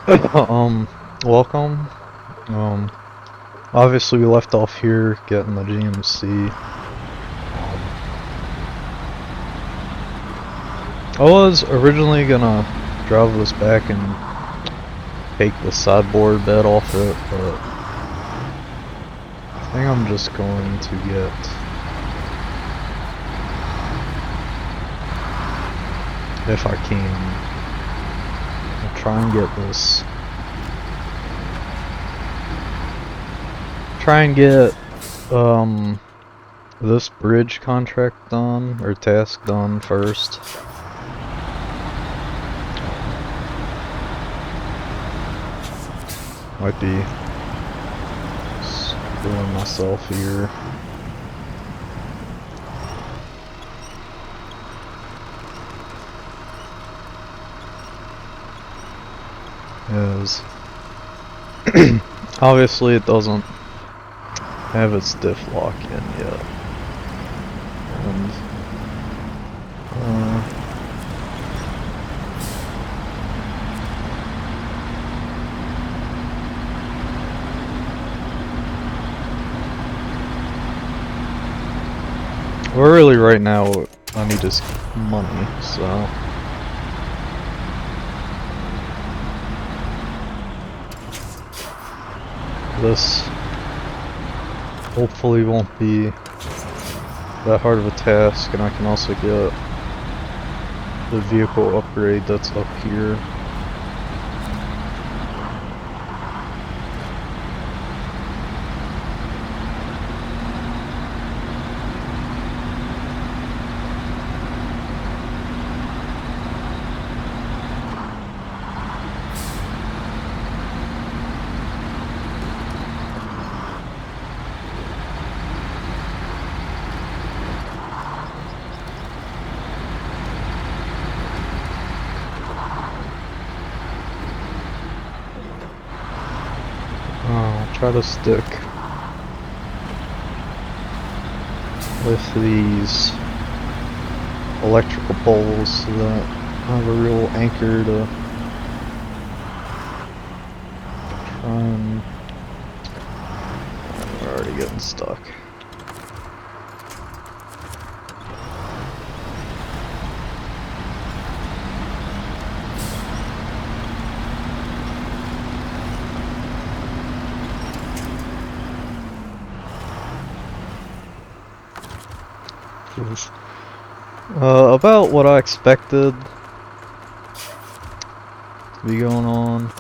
Welcome. Um, Obviously we left off here getting the GMC. I was originally gonna drive this back and take the sideboard bed off it, but I think I'm just going to get, if I can, I'll try and get this. Try and get this bridge contract done, or task done first. Might be screwing myself here. Is obviously it doesn't have its diff lock in yet, and well, really right now I need is money, so this hopefully won't be that hard of a task, and I can also get the vehicle upgrade that's up here. I'll try to stick with these electrical poles so that I have a real anchor to try and... We're already getting stuck. About what I expected to be going on,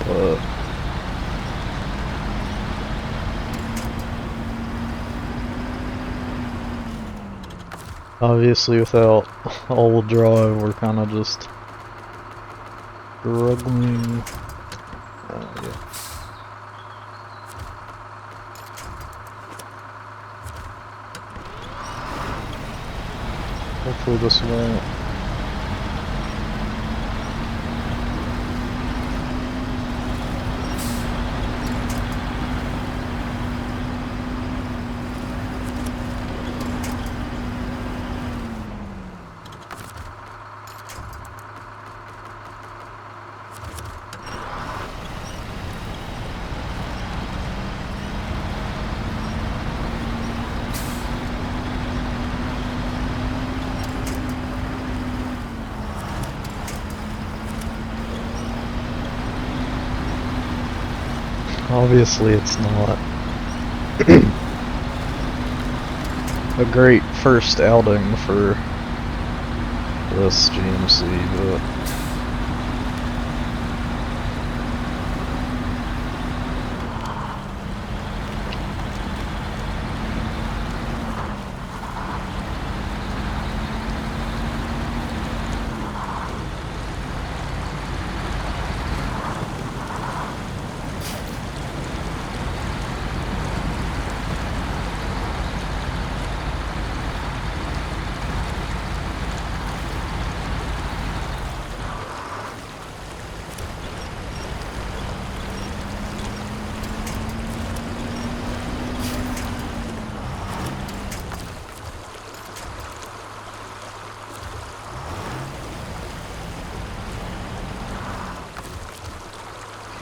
but obviously without all-wheel drive we're kind of just struggling. Yeah. Hopefully this won't. Obviously it's not a great first outing for this GMC, but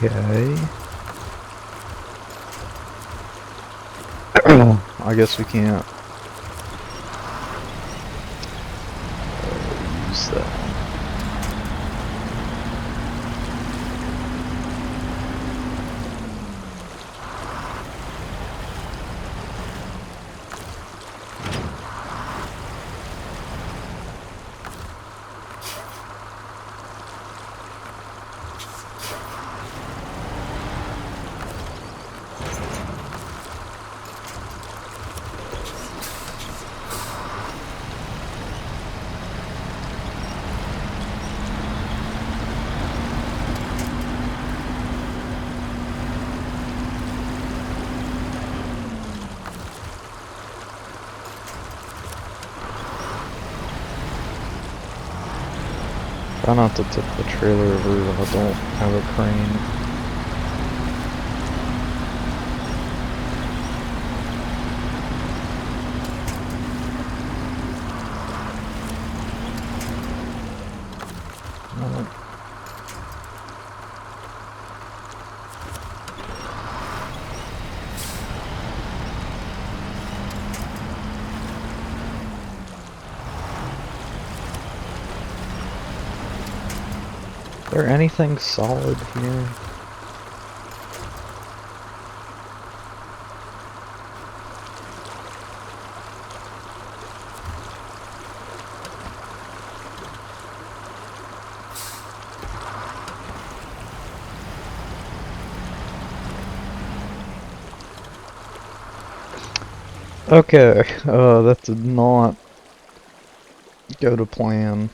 Okay. I guess we can't use that one. Try not to tip the trailer over if I don't have a crane. Is there anything solid here? Okay, that did not go to plan.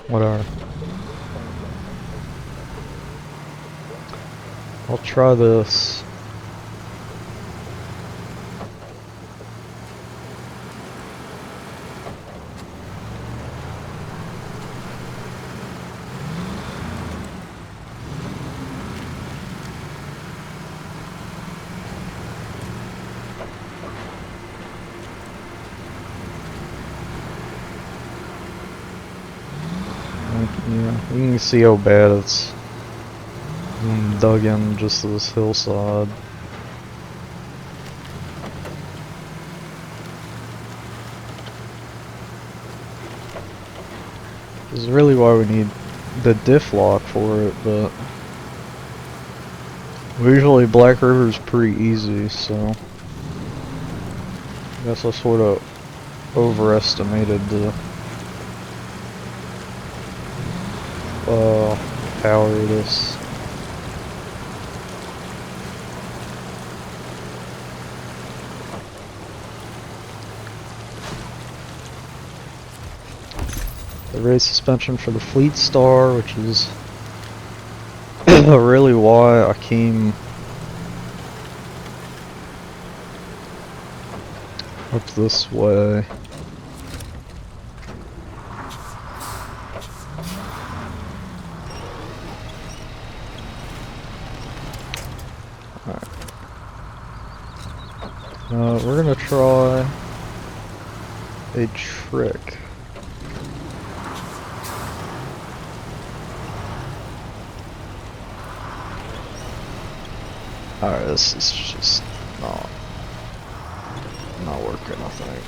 Whatever. I'll try this. Yeah, you can see how bad it's dug in just to this hillside. This is really why we need the diff lock for it, but usually Black River's pretty easy, so I guess I sort of overestimated the power of this. The race suspension for the Fleet Star, which is really why I came up this way. We're gonna try a trick. Alright, this is just not working, I think.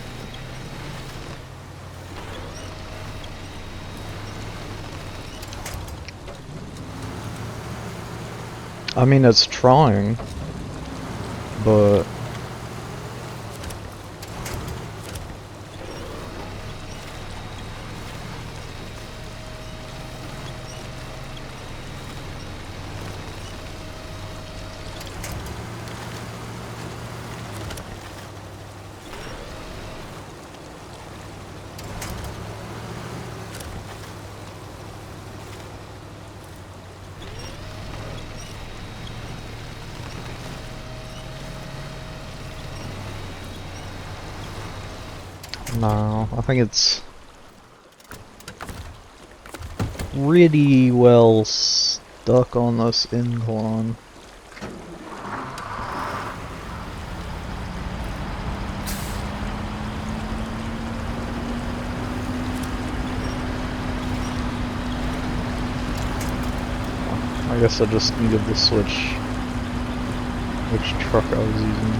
I mean, it's trying, but No, I think it's pretty well stuck on this incline. I guess I just needed to switch which truck I was using.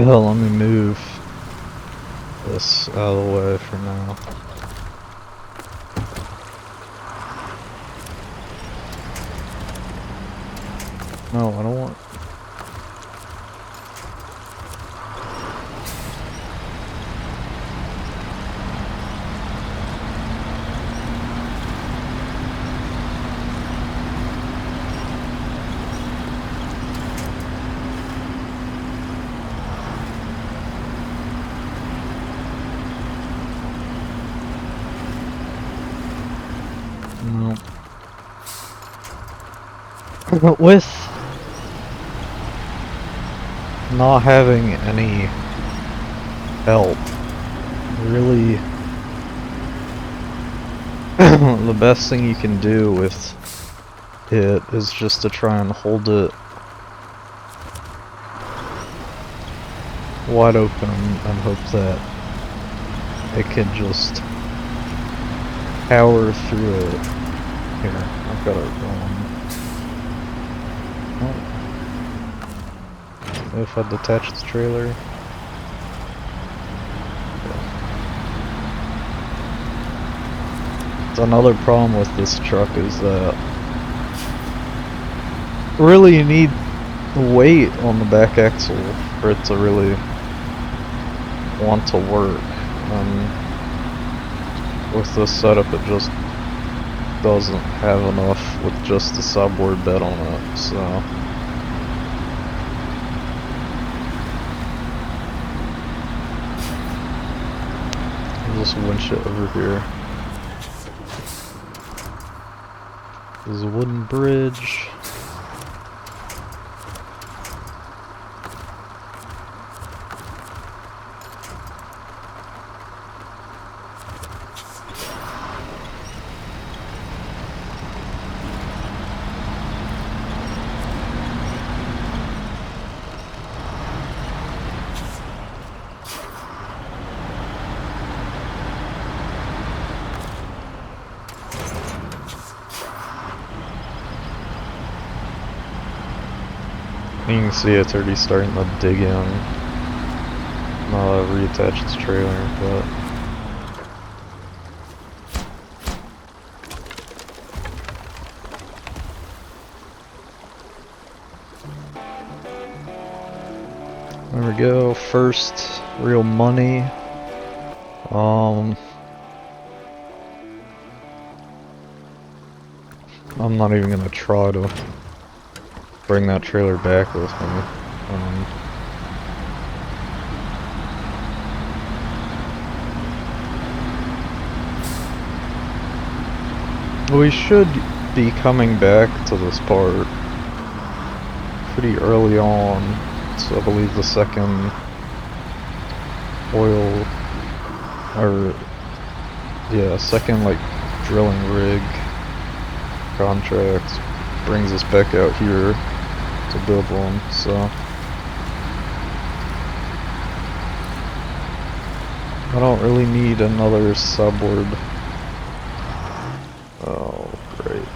Hell, let me move this out of the way for now. No, I don't want... No. But with not having any help, really, the best thing you can do with it is just to try and hold it wide open and hope that it can just power through it. Here, I've got it going. Oh. If I detach the trailer. Another problem with this truck is that really you need weight on the back axle for it to really want to work. With this setup it just doesn't have enough with just the subboard bed on it, so I'll just winch it over here. There's a wooden bridge. You can see it's already starting to dig in. Reattach its trailer, but there we go. First real money. I'm not even gonna try to bring that trailer back with me. We should be coming back to this part pretty early on, so I believe the second oil, or yeah, second like drilling rig contract brings us back out here to build one, so I don't really need another subboard. Oh, great.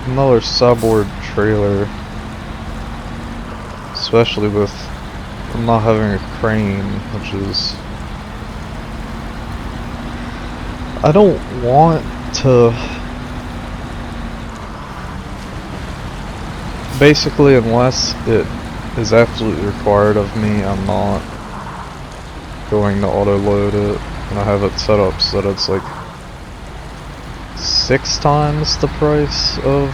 Another subboard trailer, especially with not having a crane, which is... I don't want to... Basically, unless it is absolutely required of me, I'm not going to auto-load it, and I have it set up so that it's like 6 times the price of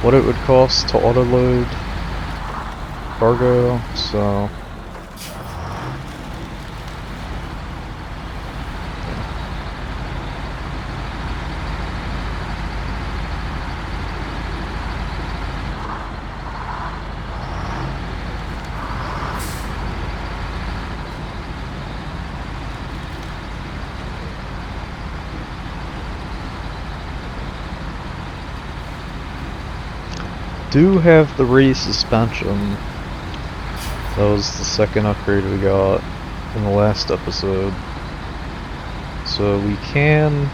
what it would cost to auto-load cargo, so do have the race suspension. That was the second upgrade we got in the last episode. So we can...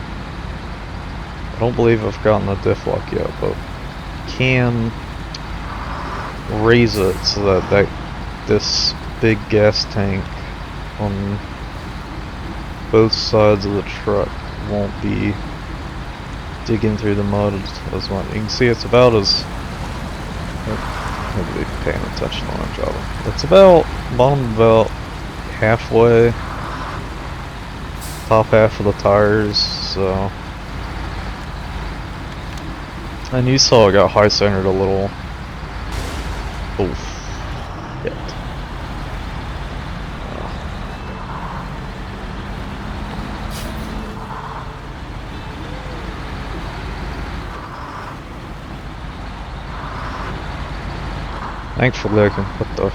I don't believe I've gotten the diff lock yet, but can raise it so that this big gas tank on both sides of the truck won't be digging through the mud as much. You can see it's about as... Nobody paying attention on our job. It's about, bottom about halfway, top half of the tires, so... And you saw it got high centered a little. Oof. Hit. Thankfully I can put the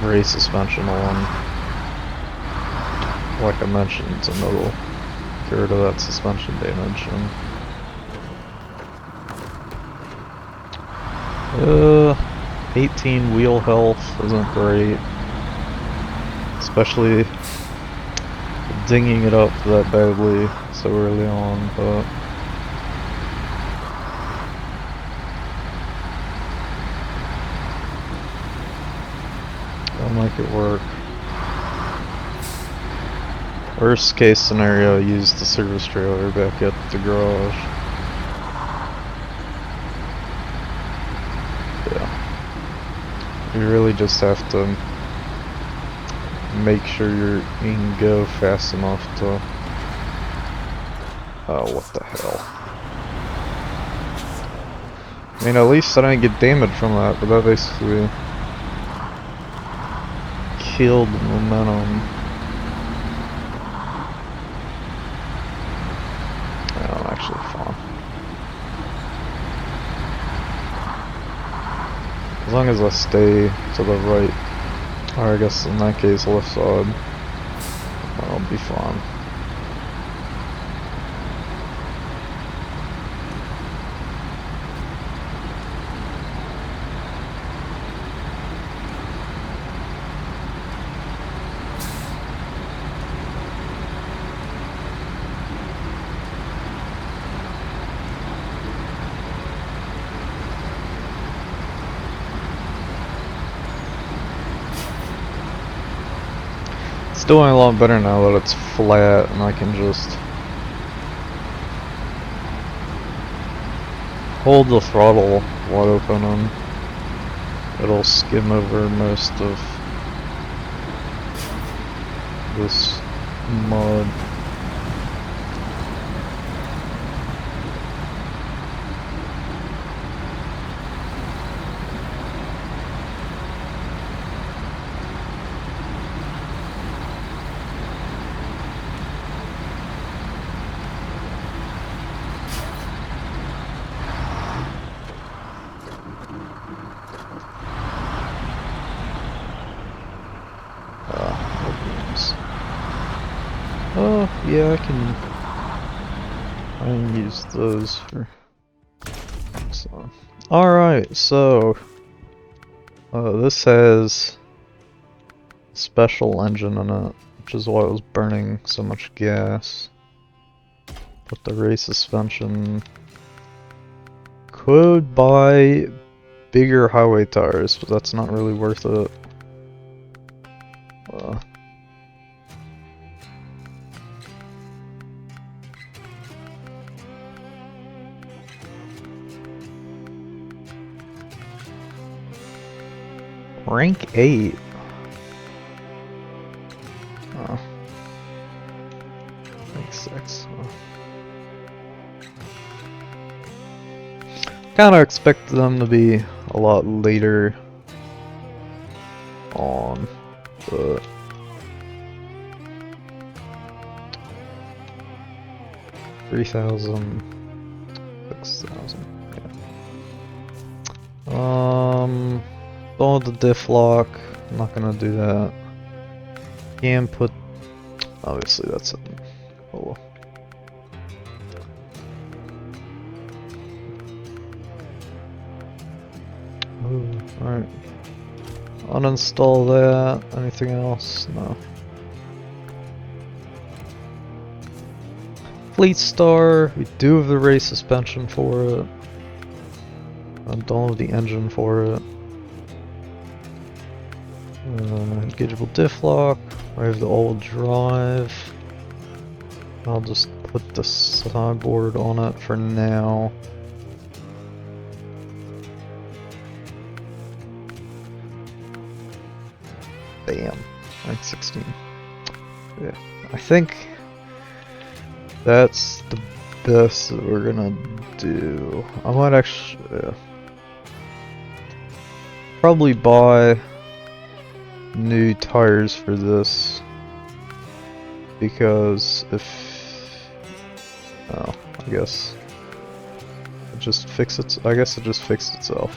race suspension on. Like I mentioned, and it'll get rid of that suspension damage. And 18 wheel health isn't great. Especially dinging it up that badly so early on, but... I'll make it work. Worst case scenario, use the service trailer back at the garage. Yeah. You really just have to make sure you can go fast enough to... Oh, what the hell. I mean, at least I didn't get damage from that, but that basically killed the momentum. I'm actually fine. As long as I stay to the right, or I guess in that case left side, I'll be fine. It's doing a lot better now that it's flat and I can just hold the throttle wide open and it'll skim over most of this mud. Oh, yeah, I can use those for... So. Alright, so... this has a special engine in it, which is why it was burning so much gas. But the race suspension... Could buy bigger highway tires, but that's not really worth it. Rank 8. Oh. Rank 6. Oh. Kinda expected them to be a lot later on, but... $3,000, $6,000, yeah. Don't the diff lock, I'm not gonna do that. Can put, obviously that's it. Oh well. Alright. Uninstall that. Anything else? No. Fleet Star. We do have the race suspension for it. I don't have the engine for it. Engageable diff lock. I have the all drive. I'll just put the sideboard on it for now. Bam. Rank 16. Yeah. I think that's the best that we're gonna do. I might actually probably buy new tires for this, because I guess it just fixes it. I guess it just fixed itself.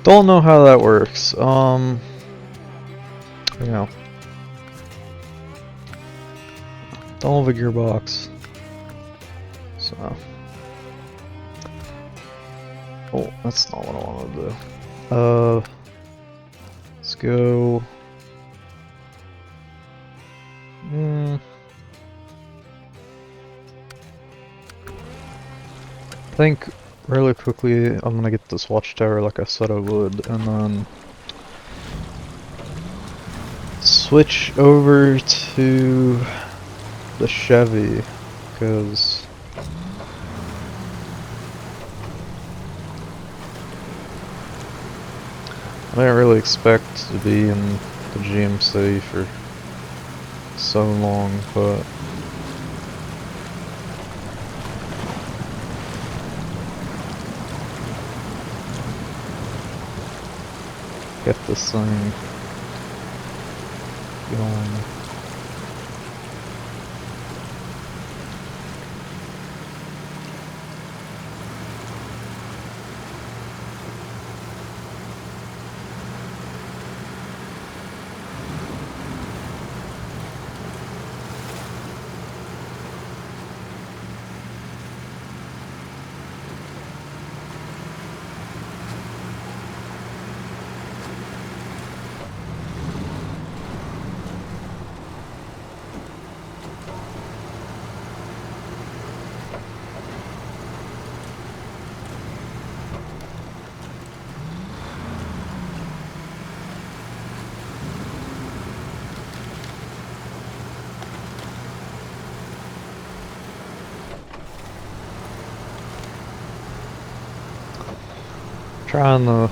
Don't know how that works. You know, don't have a gearbox, so. Oh, that's not what I want to do. Let's go. I think really quickly I'm gonna get this Watchtower like I said I would, and then switch over to the Chevy, because I didn't really expect to be in the GMC for so long, but get this thing going. Trying to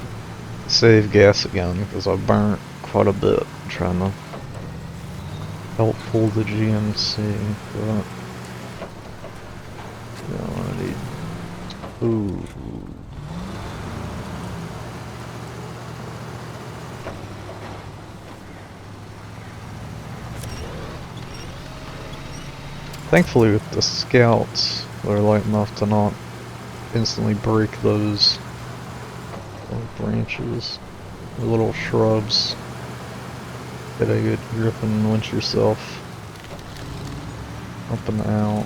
save gas again because I burnt quite a bit trying to help pull the GMC, but yeah, I need. Ooh. Thankfully with the scouts, they're light enough to not instantly break those branches, the little shrubs. Get a good grip and winch yourself up and out.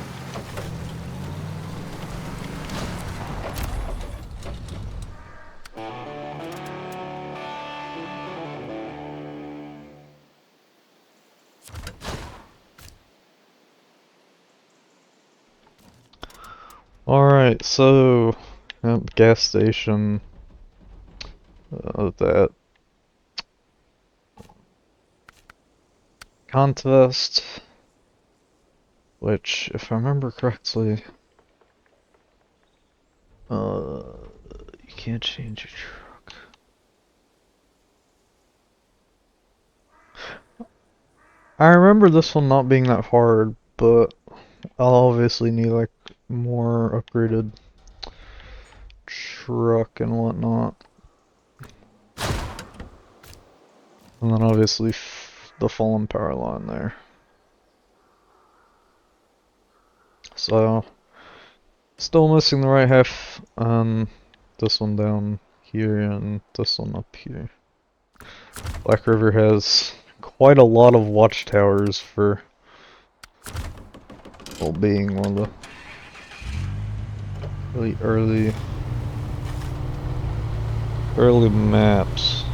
Alright, so gas station. That contest, which, if I remember correctly, you can't change your truck. I remember this one not being that hard, but I'll obviously need like more upgraded truck and whatnot. And then obviously the fallen power line there. So, still missing the right half, and this one down here and this one up here. Black River has quite a lot of watchtowers for, well, being one of the really early maps.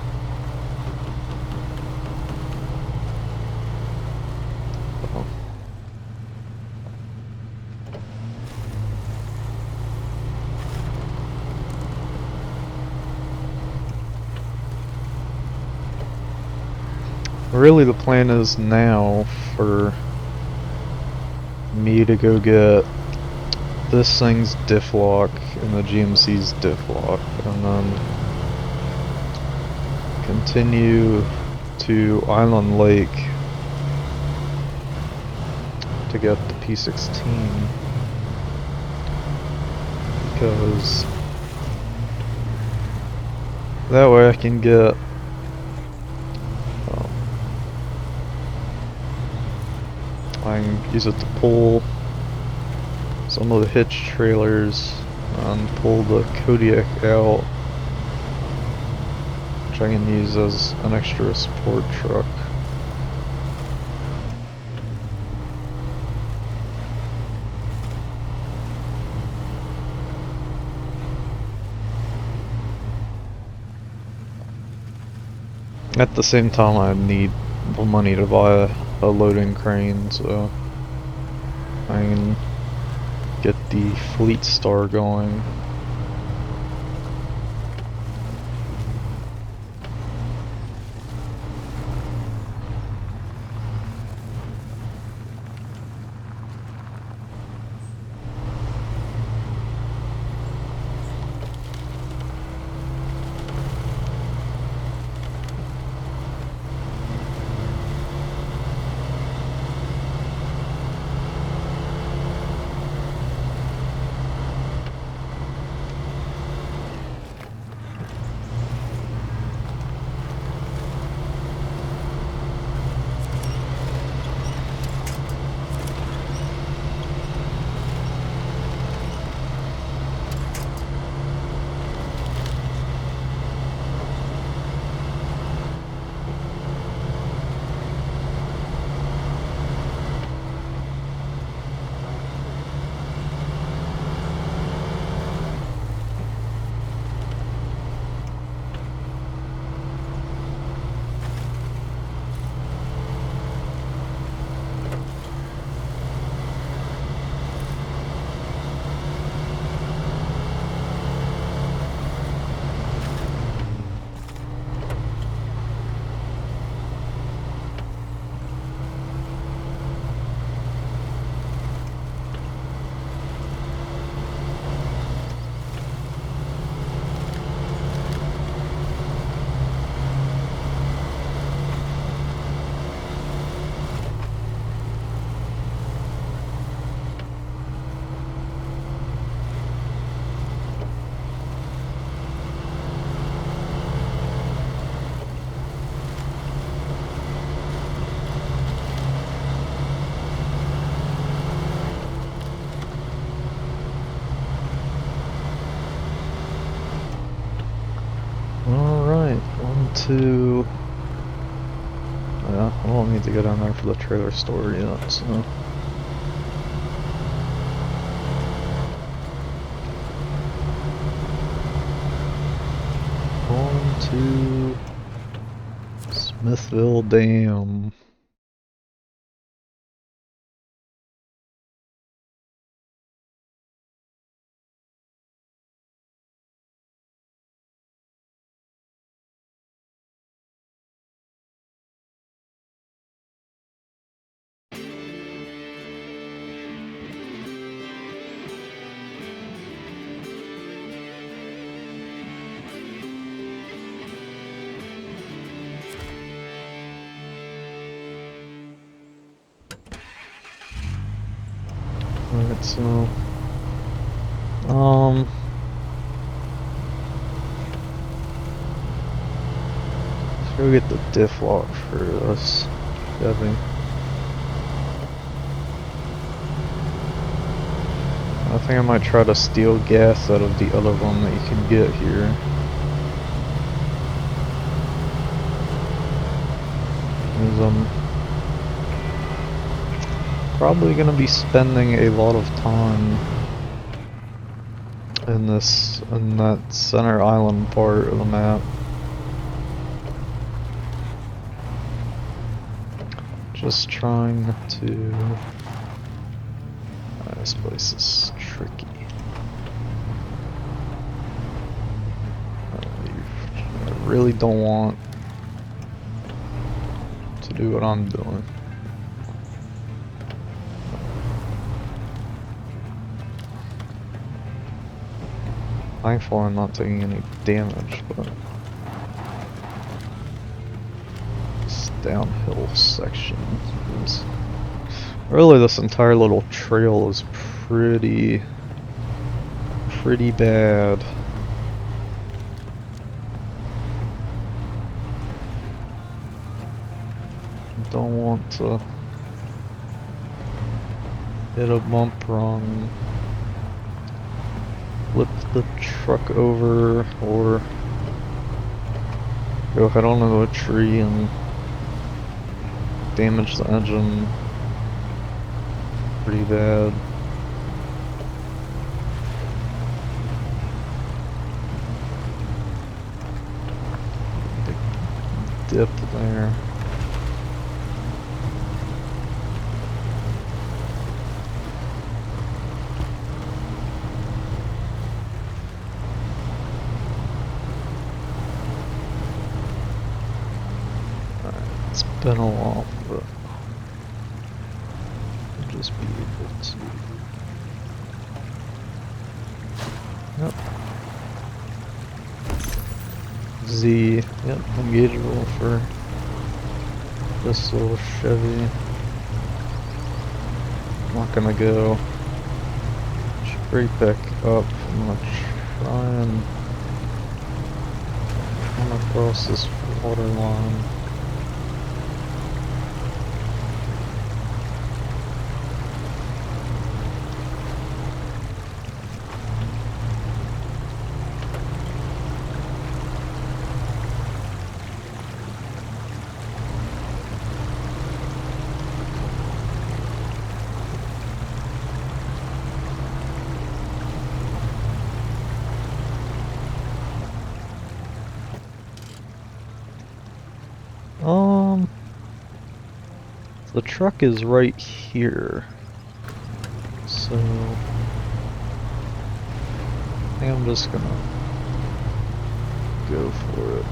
Oh. Really, the plan is now for me to go get this thing's diff lock and the GMC's diff lock, and then continue to Island Lake to get the P16, because that way I can get I can use it to pull some of the hitch trailers and pull the Kodiak out, which I can use as an extra support truck. At the same time, I need the money to buy a loading crane, so I can get the Fleet Star going. Alright, on to... Yeah, I don't need to go down there for the trailer store yet, so... On to... Smithville Dam. Alright, so... let's go get the diff lock for this Chevy. I think I might try to steal gas out of the other one that you can get here. because I'm probably gonna be spending a lot of time in that center island part of the map. Just trying to... this place is tricky. I really don't want to do what I'm doing. Thankfully I'm not taking any damage, but this downhill section is... Really, this entire little trail is pretty bad. Don't want to hit a bump wrong, flip the truck over, or go head on into a tree and damage the engine pretty bad. Big dip there. It's been a while, but I'll just be able to... Yep. Z, yep, engageable for this little Chevy. I'm not gonna go straight back up. I'm gonna try and come across this water line. The truck is right here, so I think I'm just gonna go for it.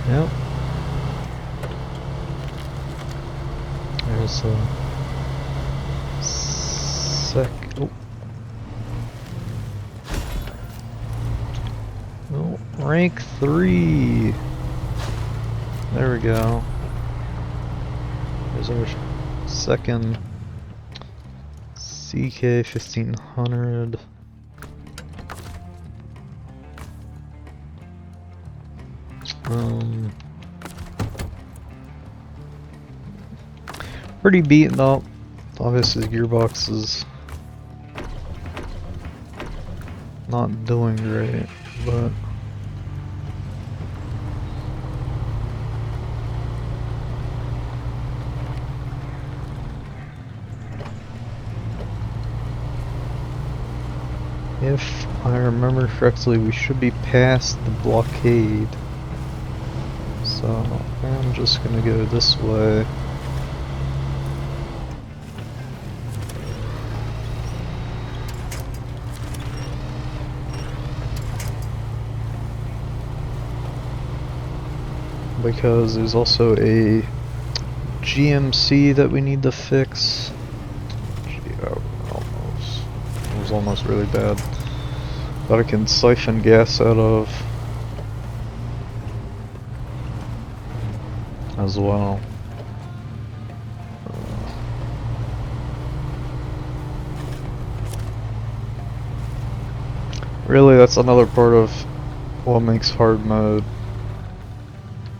Yep. There's a oh. Oh, Rank 3. There we go. There's our second CK 1500. Pretty beaten up. Obviously, the gearbox is not doing great, but if I remember correctly, we should be past the blockade. So I'm just gonna go this way. Because there's also a GMC that we need to fix. It was almost really bad. That I can siphon gas out of as well. Really, that's another part of what makes hard mode.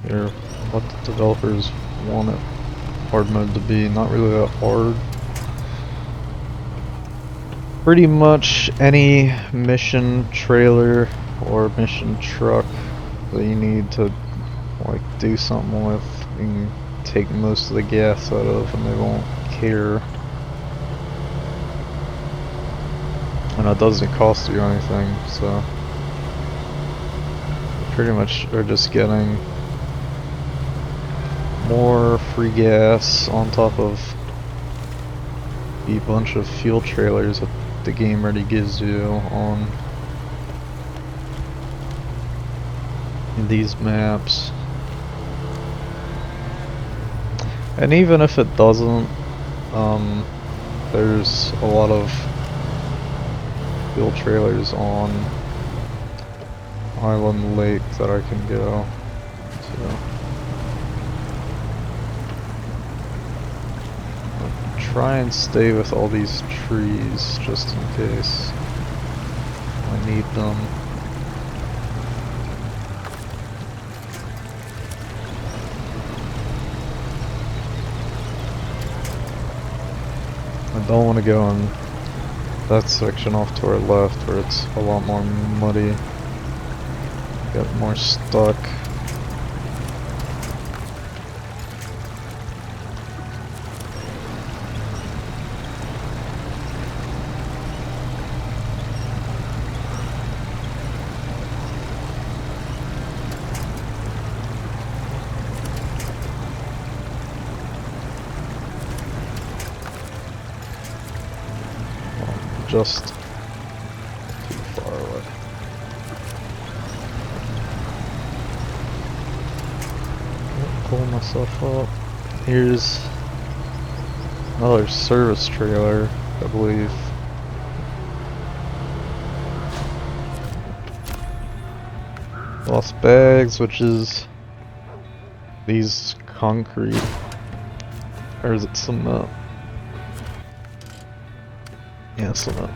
Or what the developers want it hard mode to be, not really that hard. Pretty much any mission trailer or mission truck that you need to like do something with, you can take most of the gas out of and they won't care. And it doesn't cost you anything, so pretty much are just getting more free gas on top of the bunch of fuel trailers that the game already gives you on these maps. And even if it doesn't, there's a lot of fuel trailers on Island Lake that I can go to. Try and stay with all these trees just in case I need them. I don't want to go in that section off to our left where it's a lot more muddy. Get more stuck. Just too far away. Pull myself up. Here's another service trailer, I believe. Lost bags, which is these concrete, or is it cement? Yeah, cement.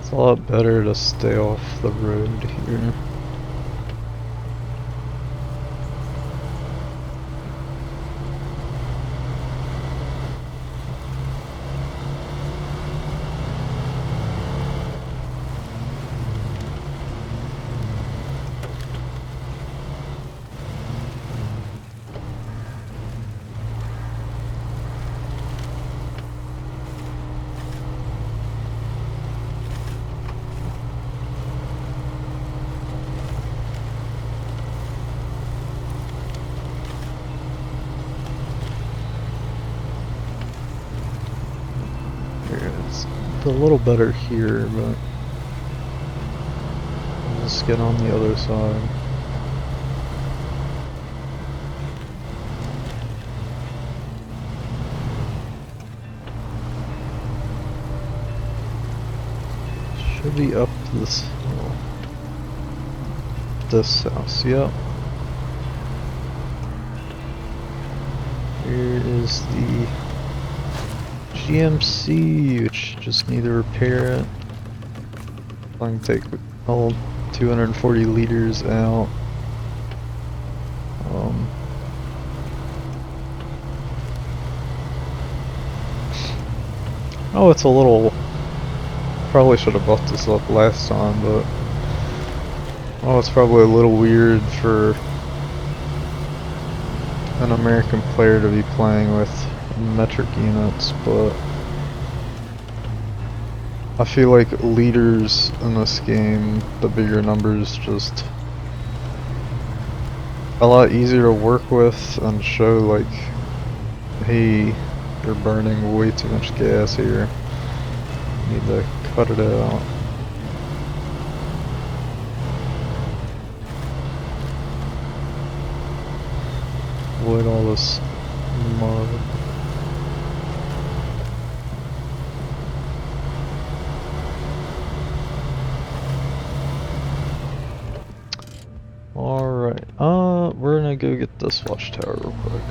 It's a lot better to stay off the road here. a little better here, but let's get on the other side. Should be up this hill. This house, yep. Here is the GMC, which just need to repair it. I can take all 240 liters out. Oh, it's a little... Probably should have bought this up last time, but... Oh, it's probably a little weird for an American player to be playing with metric units, but I feel like liters in this game, the bigger numbers, just a lot easier to work with and show like, hey, you're burning way too much gas here, need to cut it out. Avoid all this mud. Alright, we're gonna go get this watchtower real quick.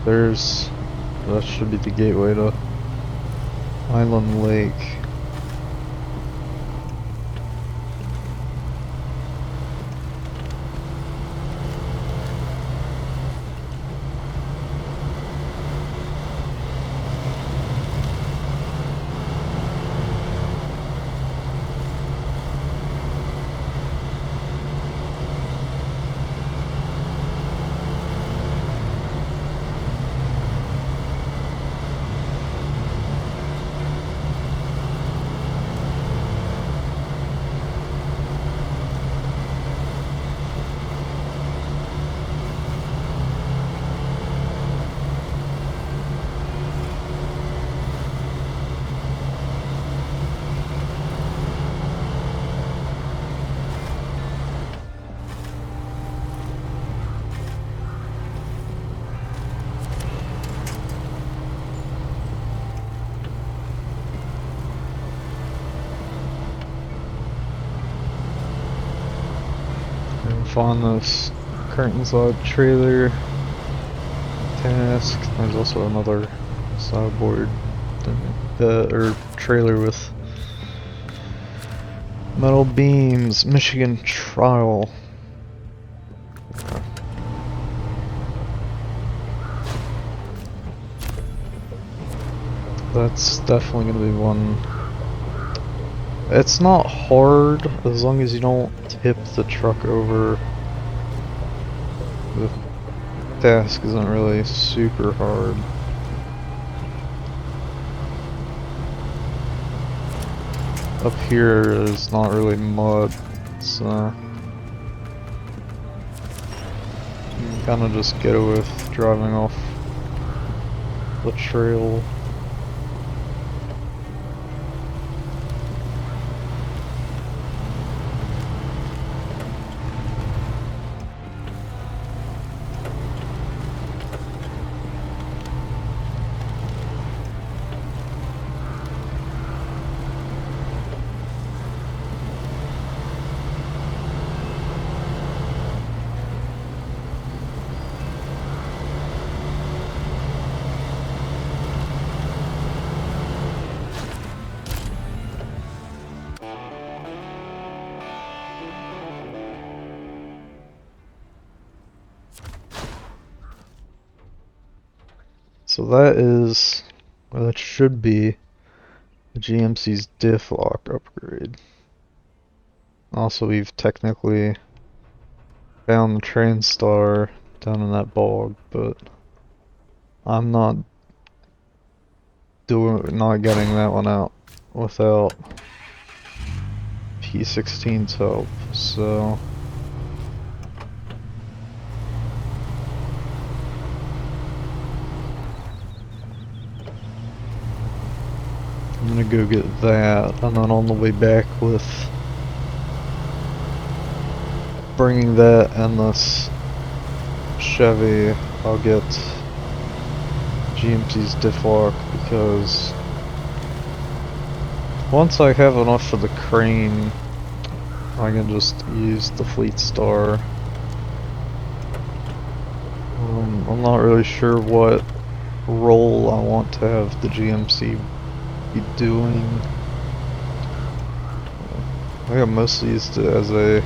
That should be the gateway to Island Lake. On this curtain side trailer task. There's also another sideboard or trailer with metal beams. Michigan trial. That's definitely gonna be one. It's not hard as long as you don't tip the truck over. The task isn't really super hard. Up here is not really mud, so you can kind of just get with driving off the trail. So that should be the GMC's diff lock upgrade. Also, we've technically found the train star down in that bog, but I'm not getting that one out without P16's help, so gonna go get that, and then on the way back with bringing that and this Chevy, I'll get GMT's diff lock, because once I have enough for the crane, I can just use the Fleet Star. I'm not really sure what role I want to have the GMC be doing. I got mostly used it as a...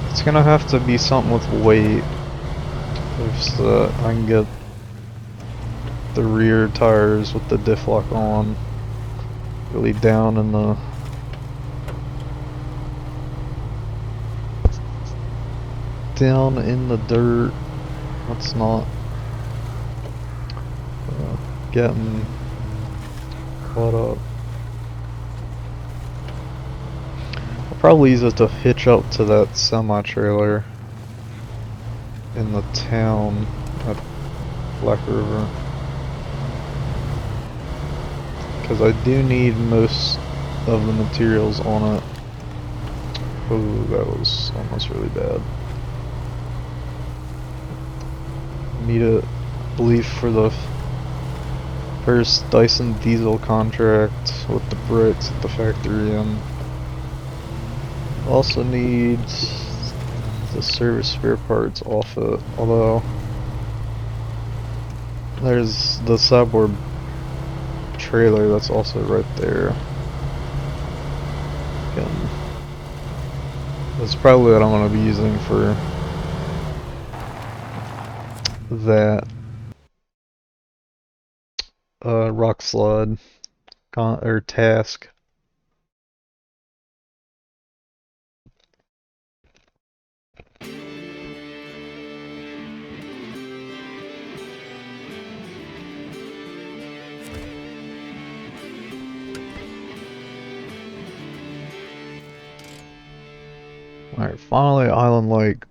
It's gonna have to be something with weight, so that I can get the rear tires with the diff lock on really down in the dirt. That's not getting caught up. I'll probably use it to hitch up to that semi-trailer in the town at Black River, because I do need most of the materials on it. Oh, that was almost really bad. Need it, I believe, for the first Dyson diesel contract with the bricks at the factory, and also needs the service spare parts off it, although there's the sideboard trailer that's also right there. Again, that's probably what I'm going to be using for that rock slide or task. Alright, finally Island Lake.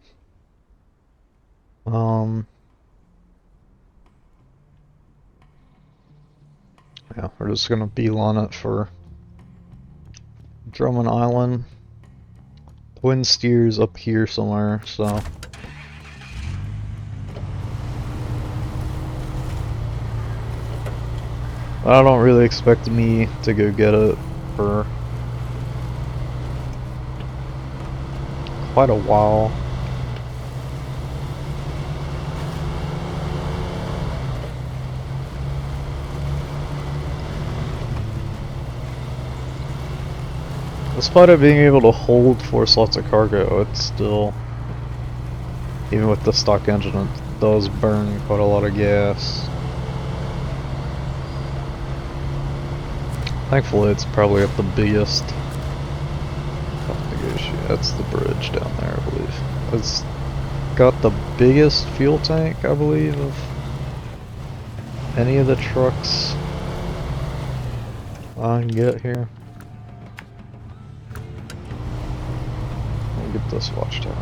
Yeah, we're just gonna beeline it for Drummond Island. Twin steers up here somewhere, so I don't really expect me to go get it for quite a while. Despite it being able to hold 4 slots of cargo, it's still, even with the stock engine, it does burn quite a lot of gas. Thankfully, it's probably at the biggest. That's the bridge down there, I believe. It's got the biggest fuel tank, I believe, of any of the trucks I can get here. Let me get this Watchtower.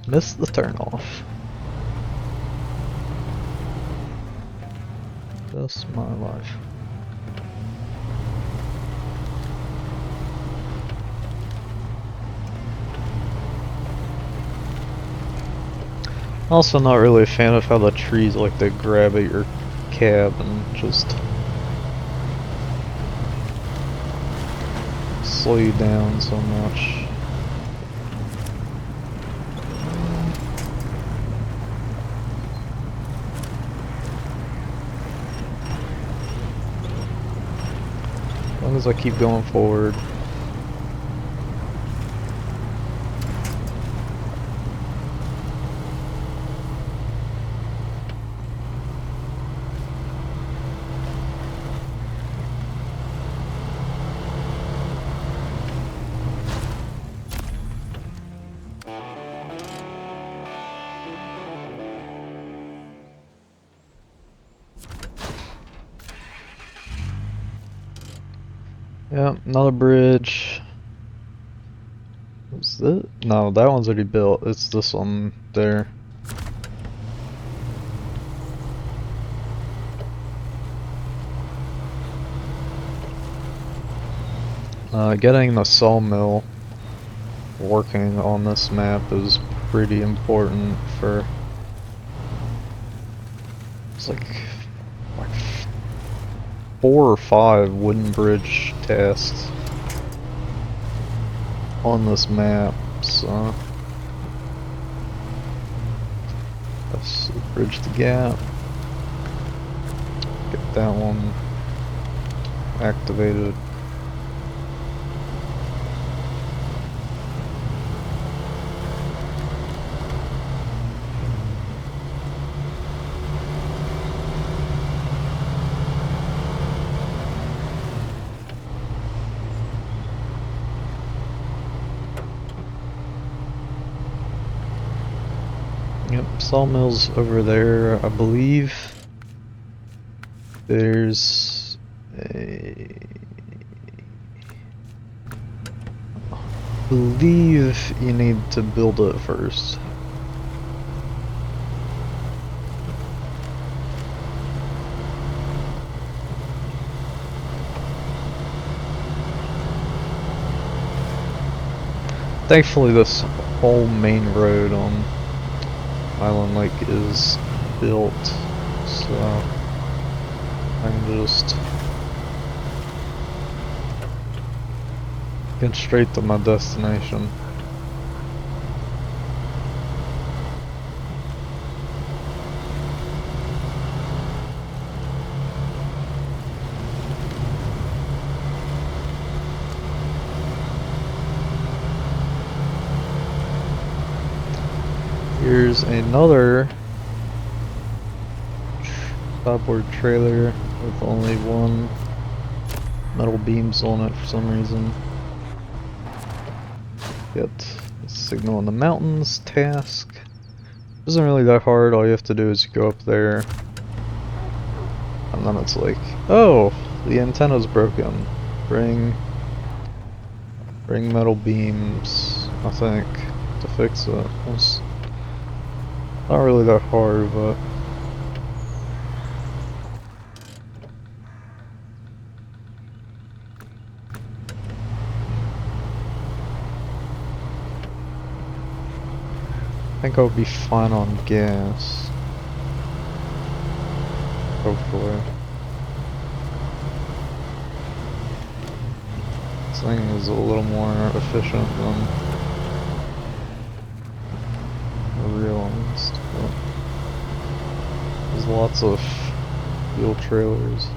Missed the turnoff. Just my life. Also not really a fan of how the trees like to grab at your cab and just slow you down so much. As long as I keep going forward. Yep, another bridge. Is it? No, that one's already built. It's this one there. Getting the sawmill working on this map is pretty important for... It's like 4 or 5 wooden bridge tasks on this map, so... Let's bridge the gap. Get that one activated. Yep, sawmill's over there, I believe. There's a... I believe you need to build it first. Thankfully this whole main road on Island Lake is built, so I can just get straight to my destination. Here's another cardboard trailer with only 1 metal beams on it for some reason. Get a signal in the mountains task. Isn't really that hard, all you have to do is go up there and then it's like, oh, the antenna's broken. Bring metal beams, I think, to fix it. It's not really that hard, but I think I'll be fine on gas. Hopefully. This thing is a little more efficient than I realized, but there's lots of fuel trailers.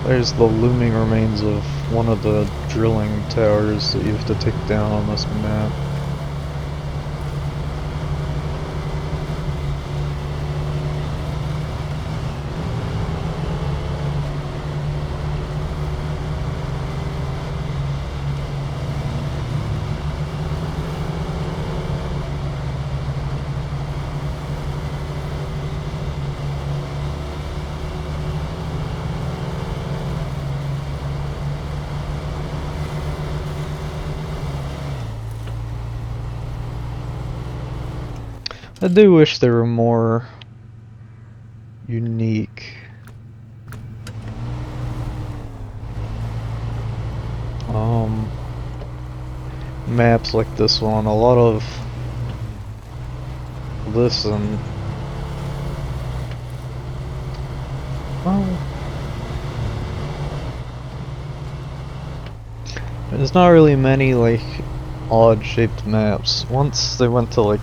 There's the looming remains of one of the drilling towers that you have to take down on this map. I do wish they were more unique. maps like this one, a lot of listen. Well, there's not really many like odd shaped maps. Once they went to like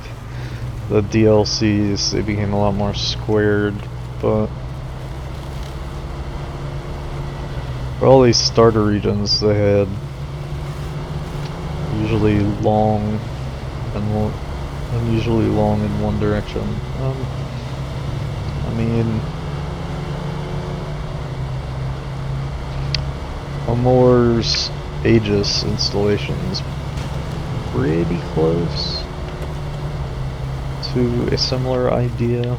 the DLCs, they became a lot more squared, but for all these starter regions they had usually long and unusually long in one direction. I mean, Amore's Aegis installation's pretty close to a similar idea.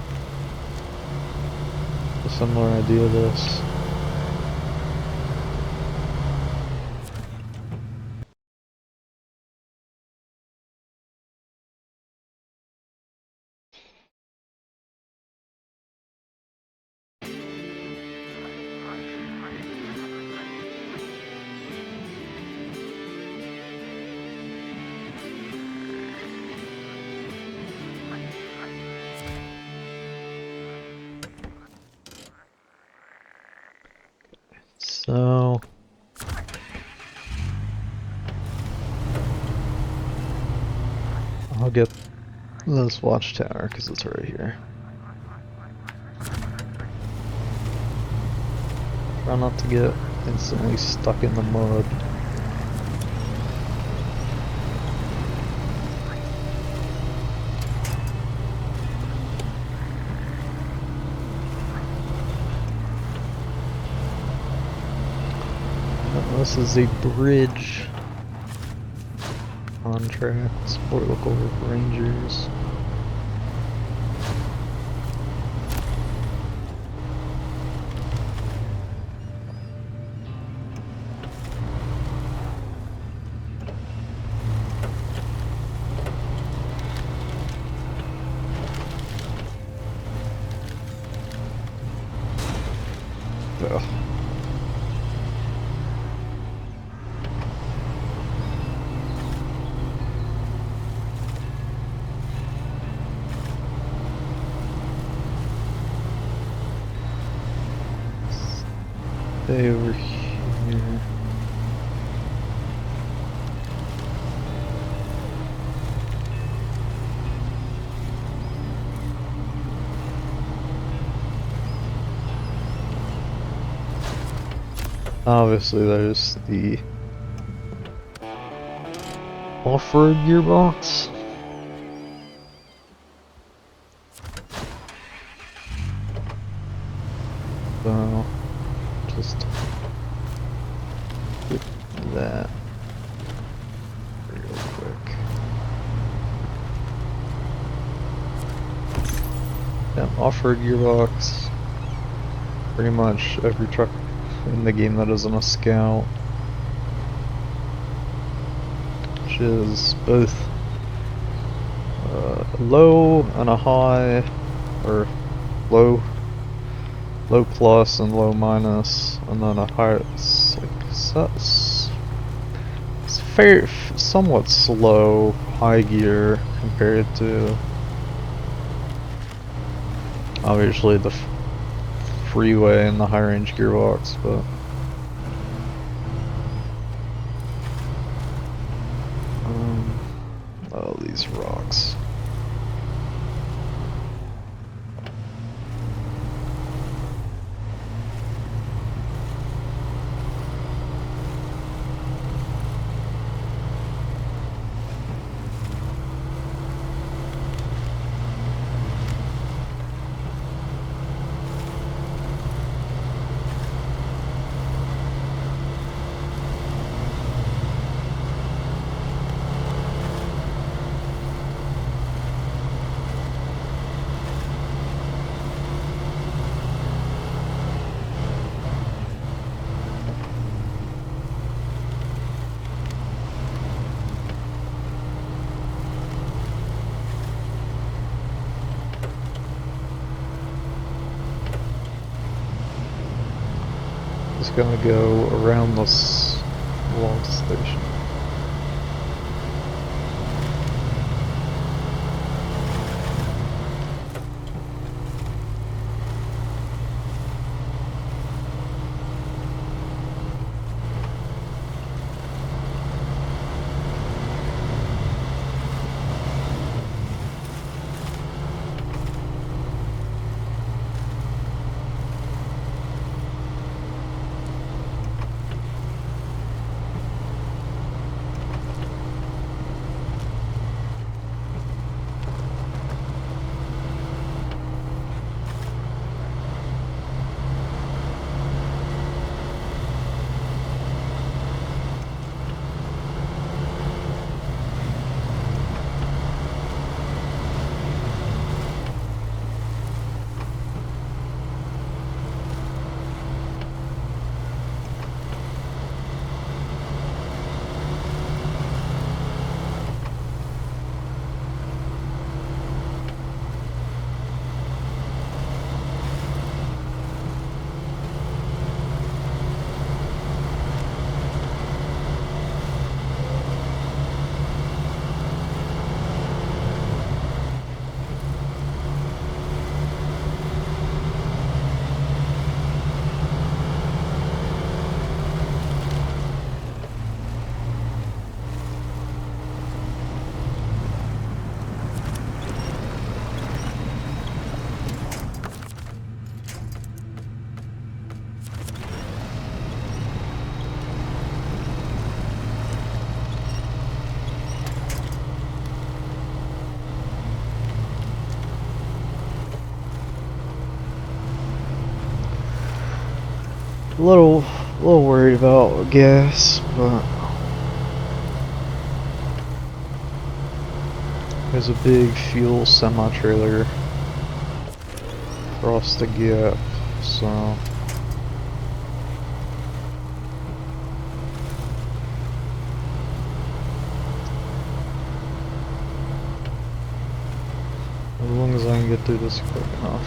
A similar idea of this. So I'll get this Watchtower because it's right here. Try not to get instantly stuck in the mud. This is a bridge contract, support local rangers. Ugh. Stay over here. Obviously there's the off-road gearbox. So just do that real quick. Yeah, off-road gearbox. Pretty much every truck in the game that isn't a scout, which is both low and a high, or low plus and low minus, and then a high. It's like it's fair, somewhat slow high gear compared to obviously the freeway and the high range gearbox, but oh, these rocks. Just gonna go around this wall station. little worried about gas, but there's a big fuel semi-trailer across the gap, so as long as I can get through this quick enough.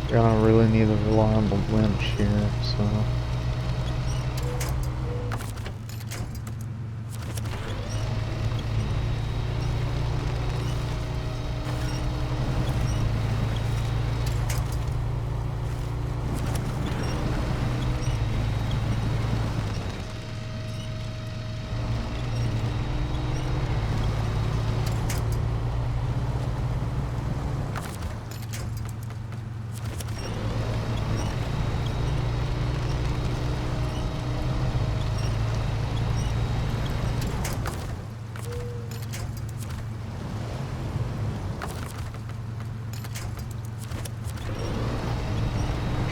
I don't really need to rely on the winch here, so.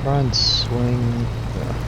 Try and swing. Yeah.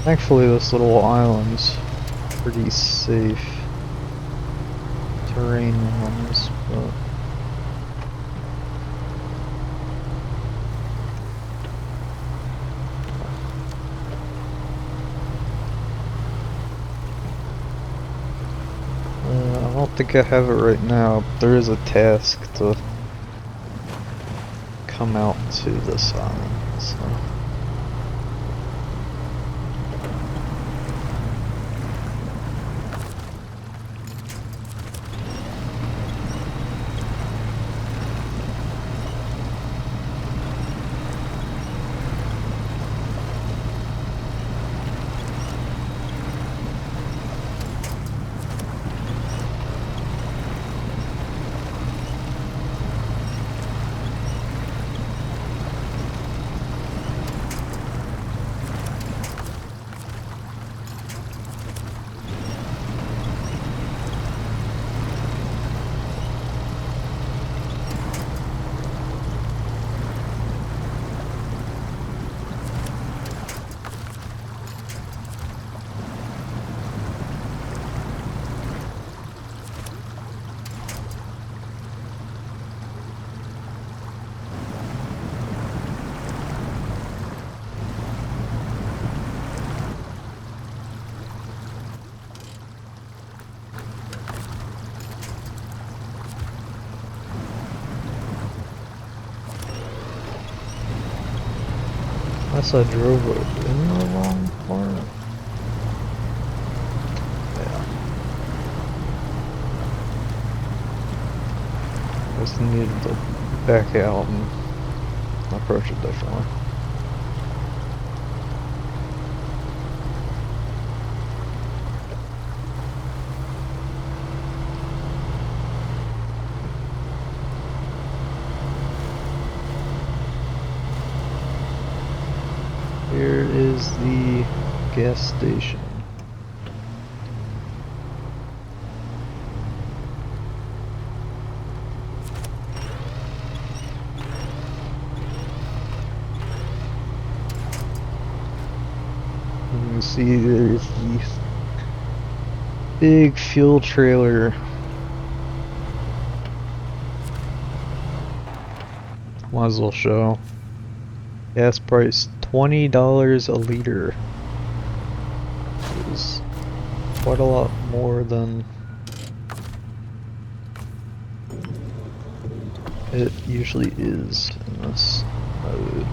Thankfully this little island's pretty safe terrain-wise, but I don't think I have it right now. There is a task to come out to this island, so. Unless I drove it in the wrong part. Yeah. I just needed to back out and approach it differently. Here is the gas station. see there's the big fuel trailer. Might as well show. Gas price $20 a liter. Which is quite a lot more than it usually is in this mode.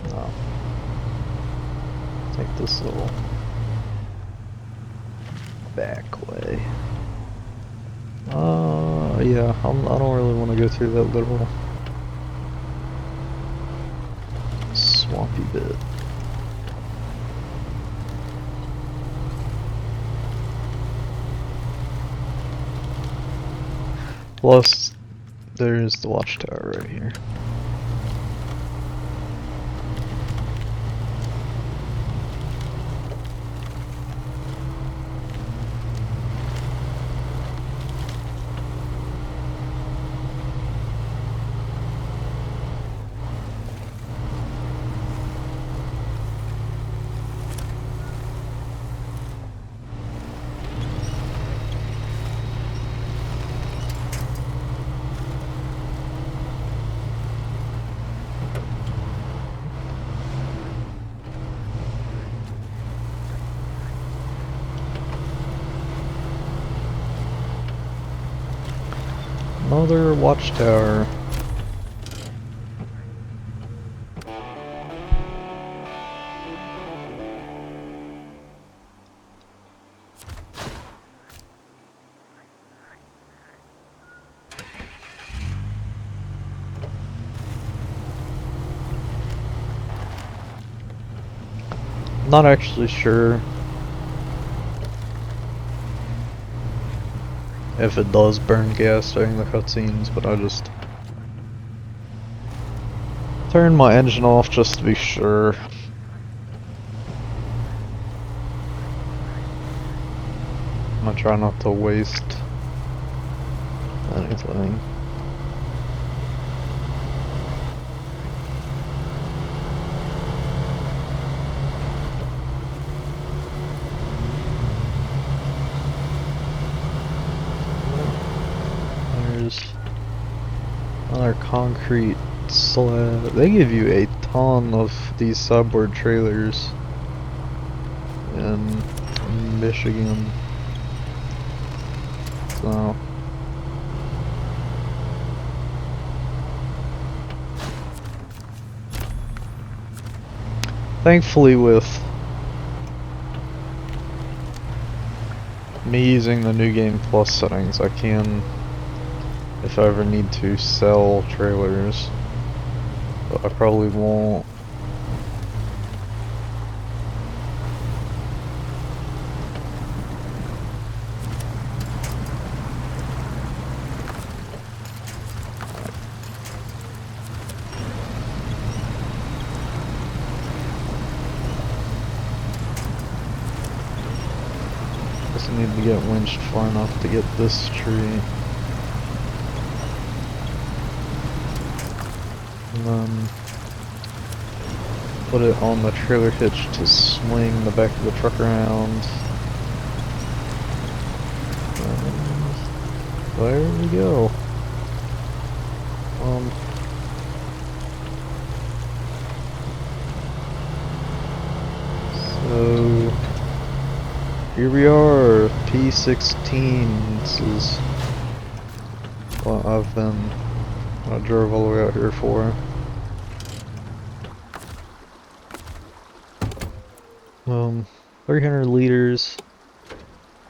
No. Take this little back way. Yeah, I don't really want to go through that little swampy bit. Plus, there's the Watchtower right here. Another Watchtower. Not actually sure if it does burn gas during the cutscenes, but I just turned my engine off just to be sure. I'm gonna try not to waste anything. Another concrete slab. They give you a ton of these subboard trailers in Michigan. So thankfully, with me using the New Game Plus settings, I can, if I ever need to, sell trailers, but I probably won't. Guess I need to get winched far enough to get this tree. And then put it on the trailer hitch to swing the back of the truck around. And there we go. So here we are, P16. This is what I drove all the way out here for. 300 liters,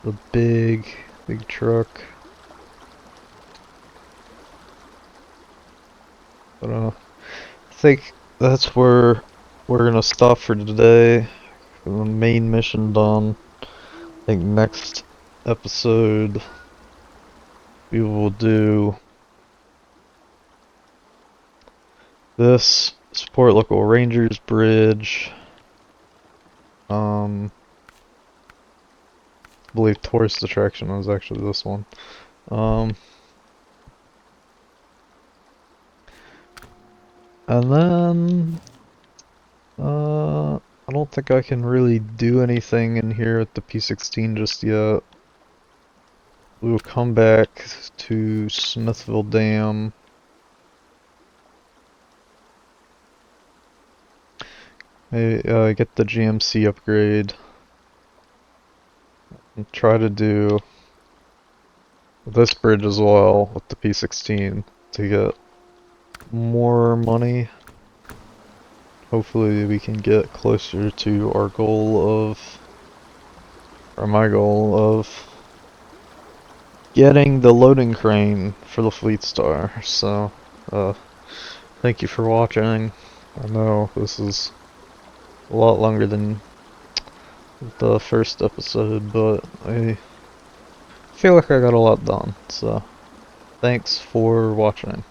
the big truck. But I think that's where we're gonna stop for today. The main mission done. I think next episode we will do this, support local rangers bridge. I believe tourist attraction was actually this one. Um, and then, I don't think I can really do anything in here at the P16 just yet. We will come back to Smithville Dam. Get the GMC upgrade. And try to do this bridge as well with the P16 to get more money. Hopefully we can get closer to our goal of, or my goal of, getting the loading crane for the Fleet Star. So, thank you for watching. I know this is a lot longer than the first episode, but I feel like I got a lot done. So, thanks for watching.